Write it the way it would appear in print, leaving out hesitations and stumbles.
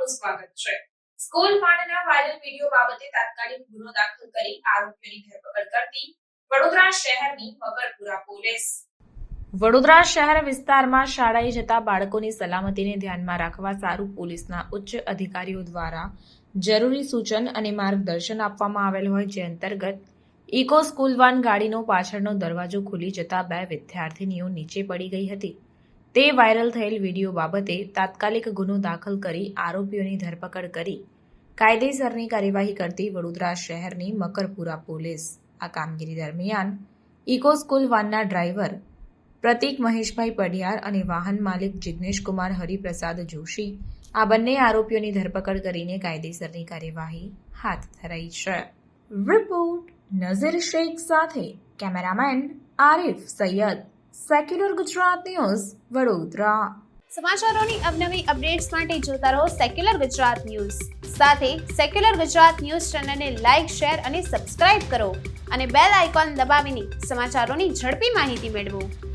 આપનું સ્વાગત છે। સ્કૂલ ફંડના વાયરલ વિડિયો બાબતે તાત્કાલિક ગુનો દાખલ કરી આરોપીઓની ધરપકડ કરતી વડોદરા શહેરની મકરપુરા પોલીસ। વડોદરા શહેર વિસ્તારમાં શાળાએ જતા બાળકોની સલામતીને ધ્યાનમાં રાખવા સારું પોલીસના ઉચ્ચ અધિકારીઓ દ્વારા જરૂરી સૂચન અને માર્ગદર્શન આપવામાં આવેલ હોય, જે અંતર્ગત ઇકો સ્કૂલ વાન ગાડીનો પાછળનો દરવાજો ખુલી જતા 2 વિદ્યાર્થીનીઓ નીચે પડી ગઈ હતી। તે વાયરલ થયેલ વિડીયો બાબતે તાત્કાલિક ગુનો દાખલ કરી આરોપીઓની ધરપકડ કરી કાયદેસરની કાર્યવાહી કરતી વડોદરા શહેરની મકરપુરા પોલીસ। આ કામગીરી દરમિયાન ઇકો સ્કૂલ વાનના ડ્રાઈવર પ્રતીક મહેશભાઈ પડિયાર અને વાહન માલિક જિગ્નેશ કુમાર હરિપ્રસાદ જોશી આ બંને આરોપીઓની ધરપકડ કરીને કાયદેસરની કાર્યવાહી હાથ ધરાઈ છે। રિપોર્ટ નઝીર શેખ સાથે cameraman Arif Sayyed, secular Gujarat news, Vadodara. સમાચારોની અવનવી અપડેટ્સ માટે જોતા રહો સેક્યુલર ગુજરાત ન્યૂઝ। સાથે સેક્યુલર ગુજરાત ન્યૂઝ ચેનલને લાઇક, શેર અને સબસ્ક્રાઇબ કરો અને બેલ આઇકોન દબાવીને સમાચારોની ઝડપી માહિતી મેળવો।